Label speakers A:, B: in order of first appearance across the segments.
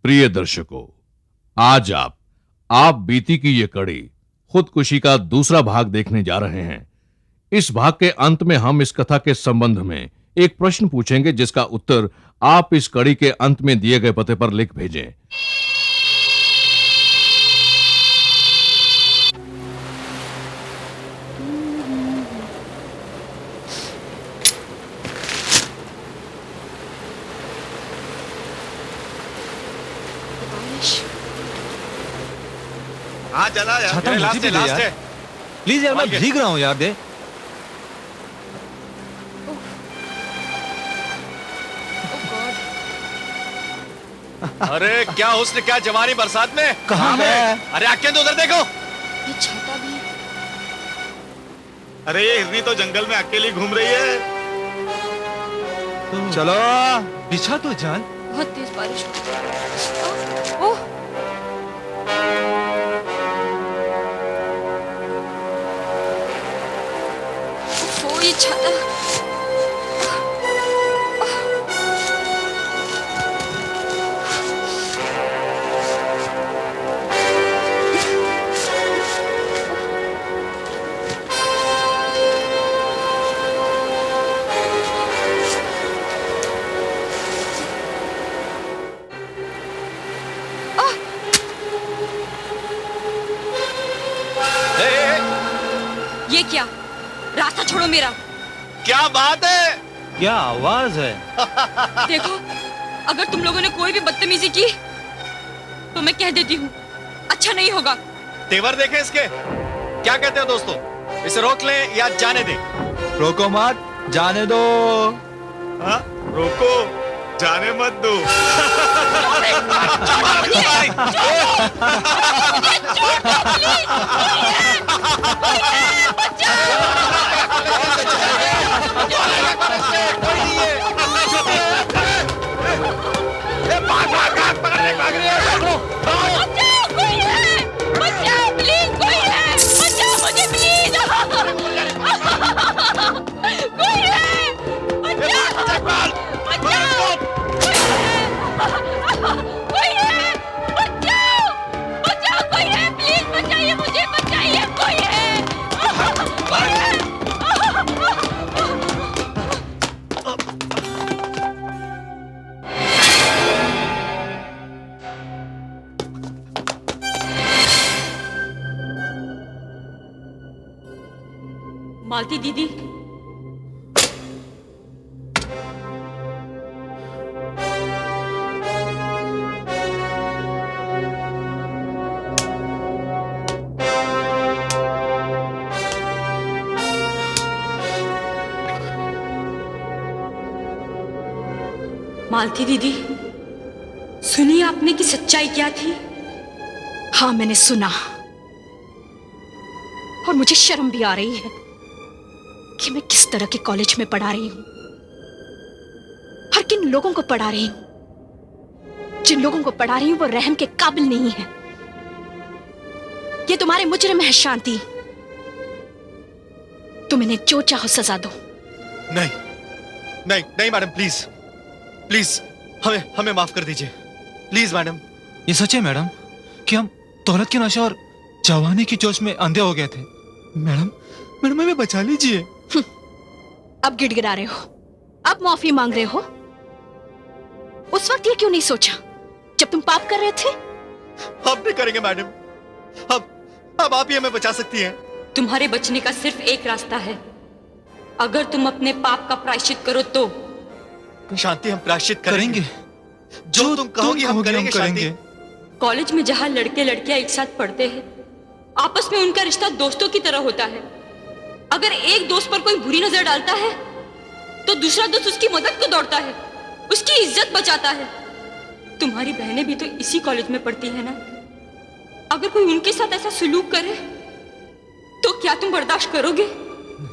A: प्रिय दर्शकों, आज आप बीती की ये कड़ी खुदकुशी का दूसरा भाग देखने जा रहे हैं। इस भाग के अंत में हम इस कथा के संबंध में एक प्रश्न पूछेंगे जिसका उत्तर आप इस कड़ी के अंत में दिए गए पते पर लिख भेजें।
B: हाँ चला यार,
C: छाता मुझे
B: लास्ट
C: भी
B: है,
C: दे
B: लास्ट
C: यार।
B: है।
C: प्लीज यार, मैं भीग रहा हूँ यार, दे।
B: अरे क्या हुस्न, क्या जवानी बरसात में।
C: कहाँ है?
B: अरे आके तो उधर देखो।
D: ये छाता भी।
B: अरे ये हिरनी तो जंगल में अकेली घूम रही है।
C: चलो बिछा तो जान।
D: बहुत तेज बारिश हो रही है। ओह, ओह, ये छाता। ये क्या? रास्ता छोड़ो मेरा।
B: क्या बात है।
C: क्या आवाज है?
D: देखो, अगर तुम लोगों ने कोई भी बदतमीजी की तो मैं कह देती हूँ, अच्छा नहीं होगा।
B: तेवर देखे इसके। क्या कहते हो दोस्तों, इसे रोक लें या जाने दें?
C: रोको मत, जाने दो।
B: हाँ? रोको, जाने मत दो।
D: मालती दीदी, मालती दीदी, सुनिए आपने कि सच्चाई क्या थी?
E: हाँ, मैंने सुना और मुझे शर्म भी आ रही है कि मैं किस तरह के कॉलेज में पढ़ा रही हूं और किन लोगों को पढ़ा रही हूं। जिन लोगों को पढ़ा रही हूं वो रहम के काबिल नहीं है। ये तुम्हारे मुजरिम है शांति, तुम इन्हें जो चाहो सजा दो।
B: नहीं नहीं नहीं मैडम, प्लीज प्लीज हमें माफ कर दीजिए, प्लीज मैडम।
C: ये सच है मैडम कि हम दौलत के नशे और जवानी की जोश में अंधे हो गए थे। मैडम, मैडम हमें बचा लीजिए।
E: अब गिड़गिड़ा रहे हो, अब माफी मांग रहे हो। उस वक्त ये क्यों नहीं सोचा जब तुम पाप कर रहे थे?
B: अब भी करेंगे मैडम। अब आप ही हमें बचा सकती हैं।
D: तुम्हारे बचने का सिर्फ एक रास्ता है। अगर तुम अपने पाप का प्रायश्चित करो तो
B: शांति, हम प्रायश्चित करेंगे।
C: करेंगे
B: जो तुम कहोगी हम करेंगे शांति।
D: कॉलेज में जहां लड़के लड़कियां एक साथ पढ़ते हैं, आपस में उनका रिश्ता दोस्तों की तरह होता है। अगर एक दोस्त पर कोई बुरी नजर डालता है तो दूसरा दोस्त उसकी मदद को दौड़ता है, उसकी इज्जत बचाता है। तुम्हारी बहनें भी तो इसी कॉलेज में पढ़ती है ना। अगर कोई उनके साथ ऐसा सुलूक करे तो क्या तुम बर्दाश्त करोगे?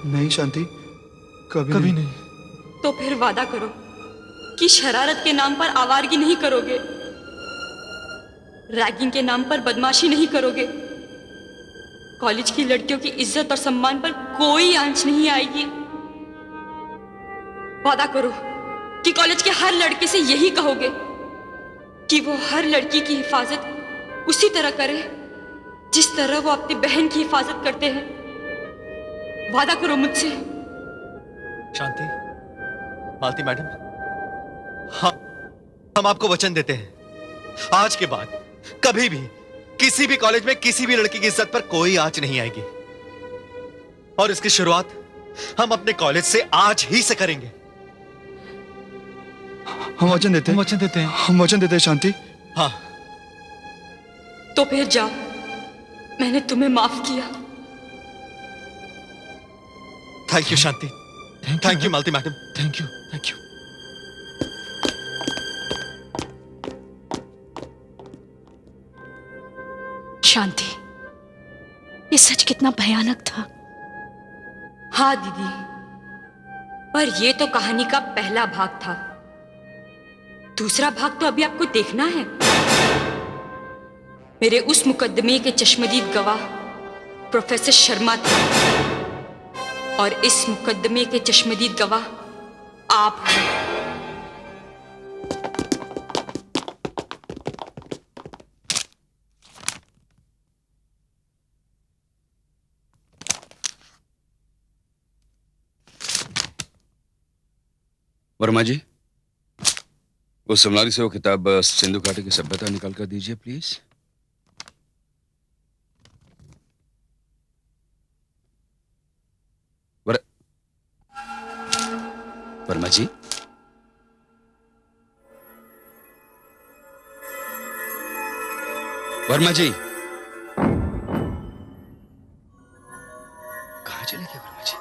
F: नहीं शांति,
C: कभी नहीं।
D: तो फिर वादा करो कि शरारत के नाम पर आवारगी नहीं करोगे, रैगिंग के नाम पर बदमाशी नहीं करोगे, कॉलेज की लड़कियों की इज्जत और सम्मान पर कोई आंच नहीं आएगी। वादा करो कि कॉलेज के हर लड़के से यही कहोगे कि वो हर लड़की की हिफाजत उसी तरह करे जिस तरह वो अपनी बहन की हिफाजत करते हैं। वादा करो मुझसे।
B: शांति, मालती मैडम, हम आपको वचन देते हैं, आज के बाद कभी भी किसी भी कॉलेज में किसी भी लड़की की इज्जत पर कोई आंच नहीं आएगी। और इसकी शुरुआत हम अपने कॉलेज से आज ही से करेंगे।
F: हम वचन देते
C: हम
F: हैं,
C: वचन देते हैं।
F: हम वचन देते हैं शांति।
B: हाँ,
D: तो फिर जाओ, मैंने तुम्हें माफ किया।
B: Thank you Shanti, thank you Malti madam,
C: thank you.
B: Thank you.
E: Shanti, ये सच कितना भयानक था।
D: हाँ दीदी, पर यह तो कहानी का पहला भाग था। दूसरा भाग तो अभी आपको देखना है। मेरे उस मुकदमे के चश्मदीद गवाह प्रोफेसर शर्मा थे और इस मुकदमे के चश्मदीद गवाह आप हैं।
G: वर्मा जी, उस अलमारी से वो किताब सिंधु घाटी की सभ्यता निकाल कर दीजिए प्लीज। वर्मा जी, वर्मा जी, कहाँ चले गए वर्मा जी?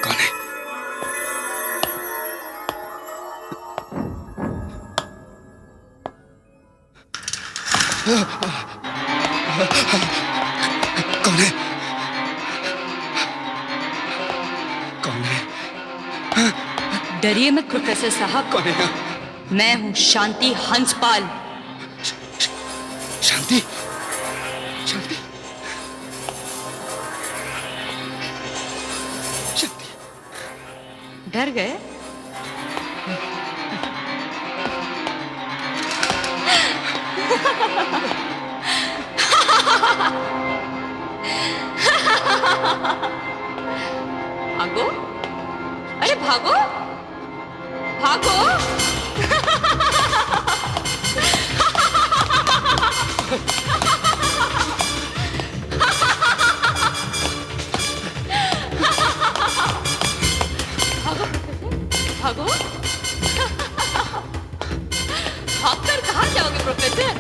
G: कौन है?
F: कौन है? कौन है?
D: डरिए मत प्रोफेसर साहब,
F: कौन है?
D: मैं हूं शांति हंसपाल।
F: शांति, शांति, शांति।
D: डर गए? भागो, अरे भागो भागो। भागो, भागकर कहाँ जाओगे प्रोफेसर?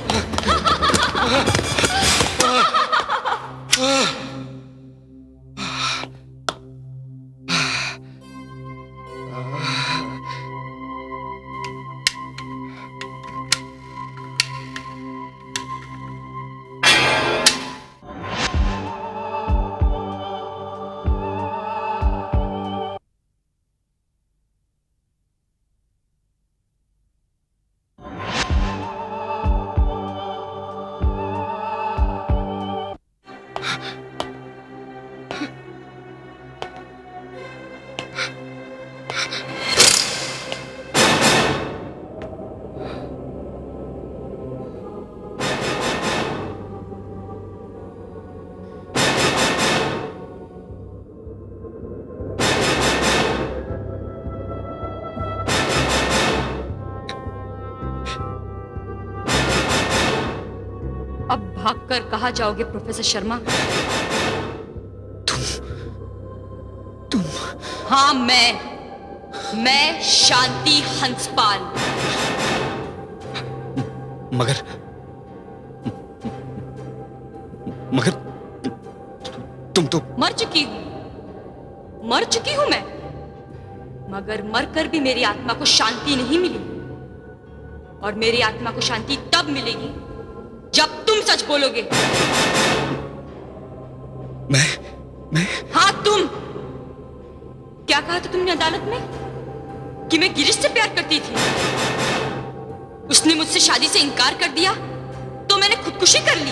D: अब भागकर कहाँ जाओगे प्रोफेसर शर्मा?
F: तुम
D: हाँ, मैं शांति हंसपाल।
F: मगर मगर तुम तो
D: मर चुकी हूं मैं, मगर मरकर भी मेरी आत्मा को शांति नहीं मिली। और मेरी आत्मा को शांति तब मिलेगी जब तुम सच बोलोगे।
F: मैं
D: हाँ, तुम। क्या कहा था तुमने अदालत में? कि मैं गिरीश से प्यार करती थी। उसने मुझसे शादी से इनकार कर दिया तो तो मैंने खुदकुशी कर ली।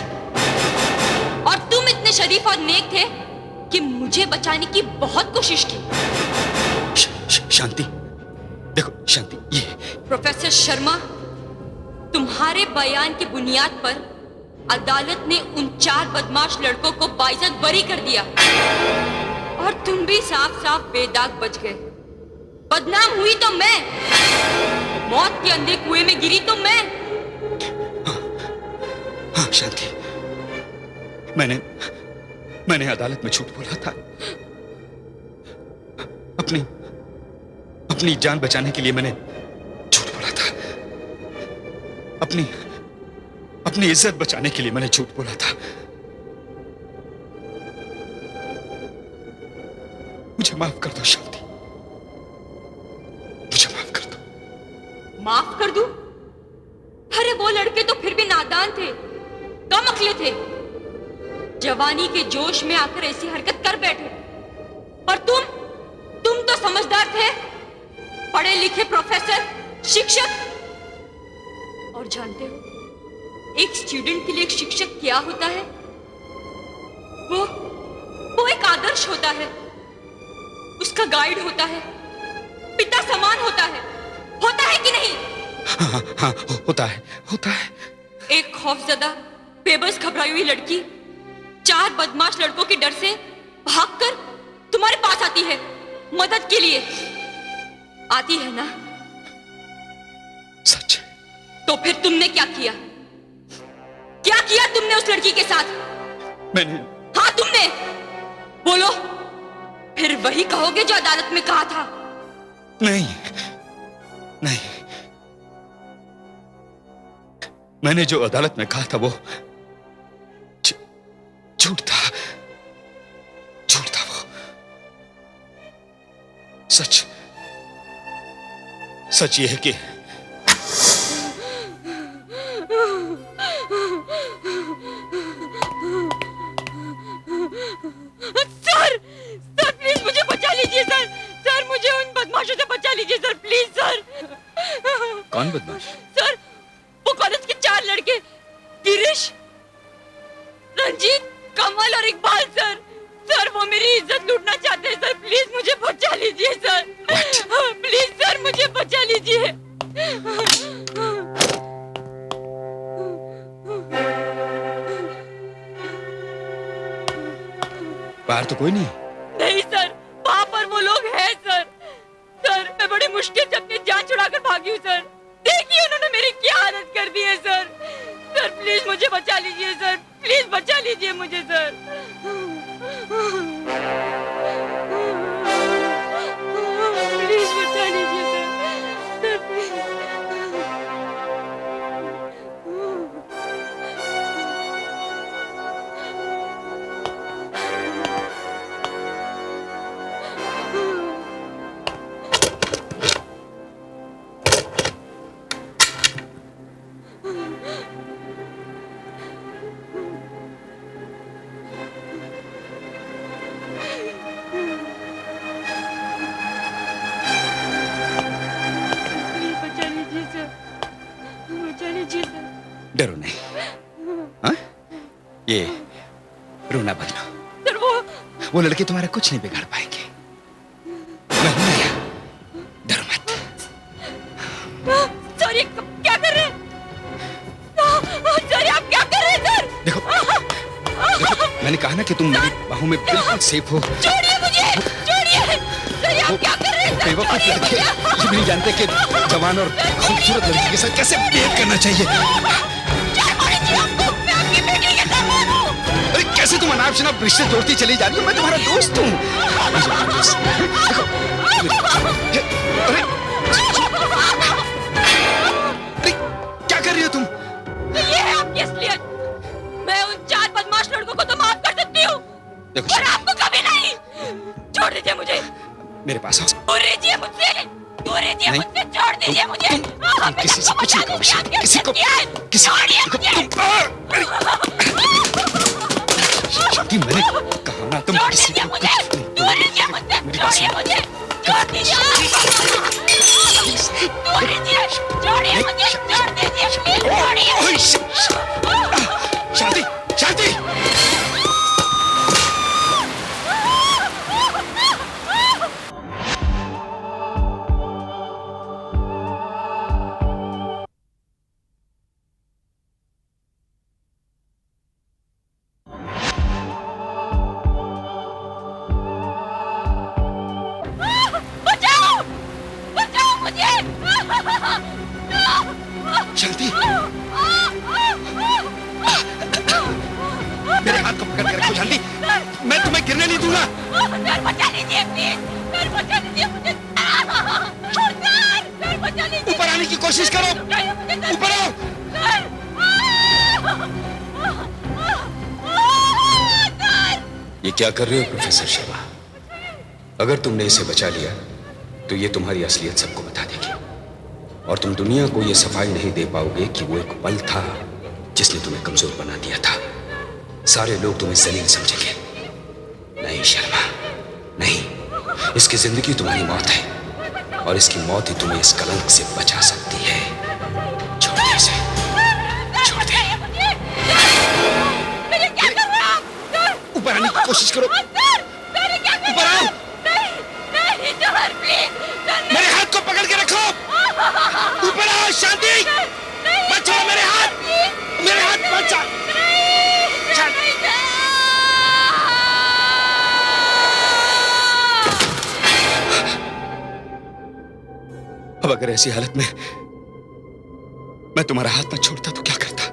D: और तुम इतने शरीफ और नेक थे कि मुझे बचाने की बहुत कोशिश की।
F: शांति, देखो शांति, ये
D: प्रोफेसर शर्मा, तुम्हारे बयान की बुनियाद पर अदालत ने उन 4 बदमाश लड़कों को बाइज्जत बरी कर दिया और तुम भी साफ साफ बेदाग बच गए। बदनाम हुई तो मैं, मौत के अंधे कुएं में गिरी तो मैं।
F: हाँ शांति, मैंने अदालत में झूठ बोला था। अपनी जान बचाने के लिए मैंने झूठ बोला था। अपनी इज्जत बचाने के लिए मैंने झूठ बोला था। मुझे माफ कर दो शांति, मुझे माफ कर दो।
D: माफ कर दूं? अरे वो लड़के तो फिर भी नादान थे, कम अक्ले थे। जवानी के जोश में आकर ऐसी हरकत कर बैठे। पर तुम तो समझदार थे, पढ़े लिखे प्रोफेसर, शिक्षक। और जानते हो एक स्टूडेंट के लिए एक शिक्षक क्या होता है? वो एक आदर्श होता है, उसका गाइड होता है, पिता समान होता है कि नहीं?
F: हाँ, होता है।
D: एक खौफजदा, बेबस, घबराई हुई लड़की 4 बदमाश लड़कों के डर से भागकर तुम्हारे पास आती है, मदद के लिए आती है ना?
F: सच।
D: तो फिर तुमने क्या किया? क्या किया तुमने उस लड़की के साथ?
F: मैंने?
D: हाँ तुमने, बोलो। फिर वही कहोगे जो अदालत में कहा था।
F: नहीं, मैंने जो अदालत में कहा था वो झूठ था वो। सच ये है कि
D: सर प्लीज मुझे बचा लीजिए सर, मुझे उन बदमाशों से बचा लीजिए सर, प्लीज सर।
G: कौन बदमाश?
D: सर वो कॉलेज के 4 लड़के, गिरीश, रंजीत, कमल और इकबाल सर। वो मेरी इज्जत लूटना चाहते हैं सर, प्लीज मुझे बचा लीजिए सर। प्लीज सर मुझे बचा लीजिए।
F: बाहर तो कोई नहीं?
D: नहीं सर, वहाँ पर वो लोग हैं सर। मैं बड़ी मुश्किल से अपनी जान छुड़ाकर भागी हूँ सर। देखिए उन्होंने मेरी क्या हालत कर दी है सर। प्लीज मुझे बचा लीजिए सर, प्लीज बचा लीजिए मुझे सर। प्लीज बचा लीजिए सर, प्लीज।
F: डरो नहीं, हाँ? ये रोना बंद करो।
D: सर
F: वो लड़के तुम्हारा कुछ नहीं बिगाड़ पाएंगे। मैं हूं ना यहाँ, डरो मत।
D: सर ये क्या कर रहे हैं? सर आप क्या कर रहे हैं सर?
F: देखो मैंने कहा ना कि तुम मेरी बाहों में बिल्कुल सेफ हो।
D: छोड़िए मुझे, छोड़िए। सर आप क्या कर रहे हैं?
F: बेवकूफ लड़के ये नहीं जानते कि जवान और खूबसूरत लड़की के साथ कैसे बिहेव करना चाहिए। अरे कैसे तुम अनाप शनाप रिश्ते तोड़ती चली जा रही हो? मैं तुम्हारा दोस्त हूँ। अरे क्या कर रही हो तुम?
D: ये है आपकी असलियत। मैं उन 4 बदमाश लड़कों को तो माफ कर सकती हूँ, पर आपको कभी नहीं। छोड़ दीजिए मुझे।
F: मेरे पास आओ।
D: दूर रहिए मुझसे, दूर रहिए मुझसे, छोड़ दीजिए मुझे।
F: किसी से कुछ नहीं कहो, किसी को शांति, मैंने कहा ना तुम किसी को
D: मुझे, दूर रहिए मुझसे, छोड़िए मुझे, छोड़ दीजिए, दूर रहिए, छोड़िए मुझे, छोड़ दीजिए, छोड़िए। लीजिए प्लीज, सर बचा लीजिए मुझे। सर बचा लीजिए।
F: ऊपर आने की कोशिश करो। ऊपर आओ। ये क्या कर रहे हो प्रोफेसर शर्मा? अगर तुमने इसे बचा लिया तो ये तुम्हारी असलियत सबको बता देगी और तुम दुनिया को ये सफाई नहीं दे पाओगे कि वो एक पल था जिसने तुम्हें कमजोर बना दिया था। सारे लोग तुम्हें जलील समझेंगे। नहीं शर्मा, नहीं, इसकी जिंदगी तुम्हारी मौत है और इसकी मौत ही तुम्हें इस कलंक से बचा सकती है। छोड़ दे इसे, छोड़ दे। ऊपर आने की कोशिश करो। ऊपर आओ। मेरे हाथ को पकड़ के रखो। ऊपर आओ। शांति, मत छोड़ो मेरे हाथ। मेरे हाथ मत छोड़। अब अगर ऐसी हालत में मैं तुम्हारा हाथ न छोड़ता तो क्या करता?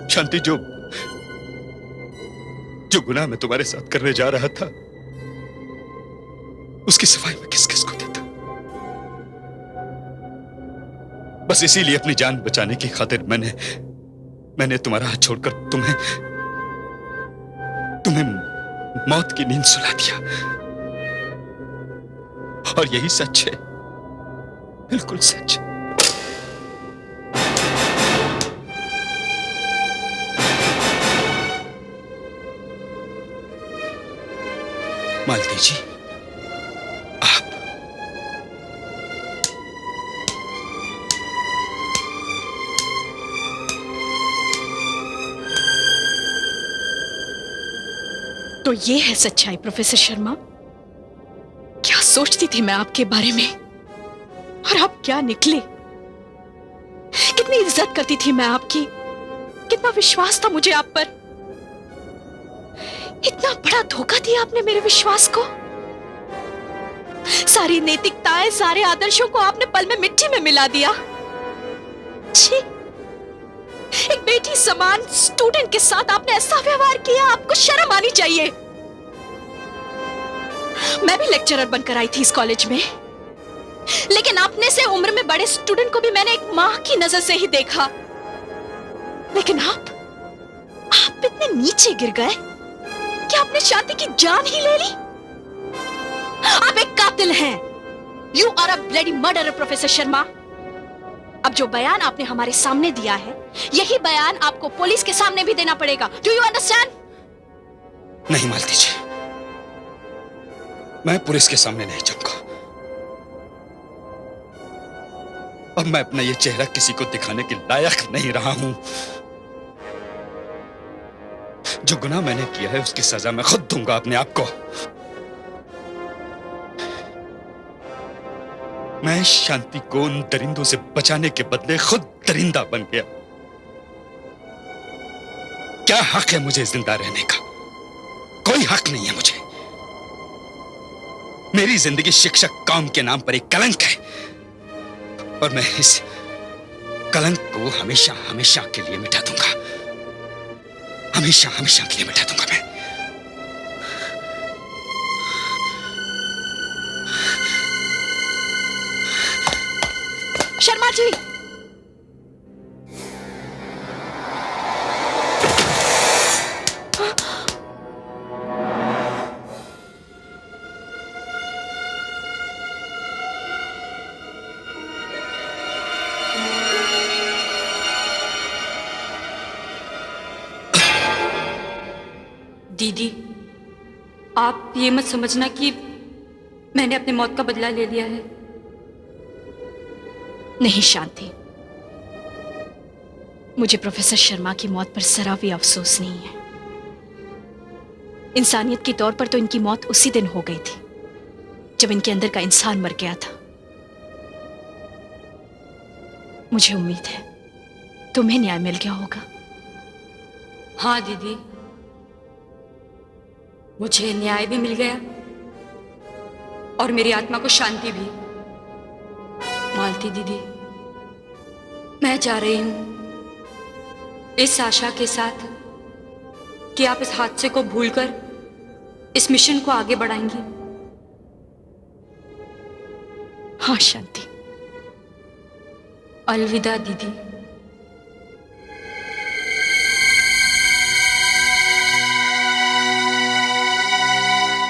F: शांति, जो गुनाह मैं तुम्हारे साथ करने जा रहा था उसकी सफाई मैं किस किस को देता? बस इसीलिए अपनी जान बचाने की खातिर मैंने तुम्हारा हाथ छोड़कर तुम्हें मौत की नींद सुला दिया। और यही सच है, बिल्कुल सच। मालती जी, आप
E: तो ये है सच्चाई प्रोफेसर शर्मा। क्या सोचती थी मैं आपके बारे में और आप क्या निकले। कितनी इज्जत करती थी मैं आपकी, कितना विश्वास था मुझे आप पर। इतना बड़ा धोखा दिया आपने मेरे विश्वास को। सारी नैतिकताएं, सारे आदर्शों को आपने पल में मिट्टी में मिला दिया। छी, एक बेटी समान स्टूडेंट के साथ आपने ऐसा व्यवहार किया। आपको शर्म आनी चाहिए। मैं भी लेक्चरर बनकर आई थी इस कॉलेज में, लेकिन अपने से उम्र में बड़े स्टूडेंट को भी मैंने एक मां की नजर से ही देखा। लेकिन आप इतने नीचे गिर गए कि आपने शांति की जान ही ले ली। आप एक कातिल हैं। You are a bloody murderer professor Sharma. अब जो बयान आपने हमारे सामने दिया है, यही बयान आपको पुलिस के सामने भी देना पड़ेगा। Do you understand?
F: नहीं मालती जी, मैं पुलिस के सामने नहीं जाऊंगा। अब मैं अपना ये चेहरा किसी को दिखाने के लायक नहीं रहा हूं। जो गुनाह मैंने किया है उसकी सजा मैं खुद दूंगा अपने आप को। मैं शांति को उन दरिंदों से बचाने के बदले खुद दरिंदा बन गया। क्या हक है मुझे जिंदा रहने का? कोई हक नहीं है मुझे। मेरी जिंदगी शिक्षक कौम के नाम पर एक कलंक है और मैं इस कलंक को हमेशा हमेशा के लिए मिटा दूंगा। हमेशा हमेशा के लिए मिटा दूंगा मैं।
E: शर्मा जी,
D: दीदी, आप ये मत समझना कि मैंने अपने मौत का बदला ले लिया है।
E: नहीं शांति, मुझे प्रोफेसर शर्मा की मौत पर जरा भी अफसोस नहीं है। इंसानियत के तौर पर तो इनकी मौत उसी दिन हो गई थी जब इनके अंदर का इंसान मर गया था। मुझे उम्मीद है तुम्हें न्याय मिल गया होगा।
D: हाँ दीदी, मुझे न्याय भी मिल गया और मेरी आत्मा को शांति भी। मालती दीदी, मैं जा रही हूं इस आशा के साथ कि आप इस हादसे को भूलकर इस मिशन को आगे बढ़ाएंगी।
E: हाँ शांति।
D: अलविदा दीदी।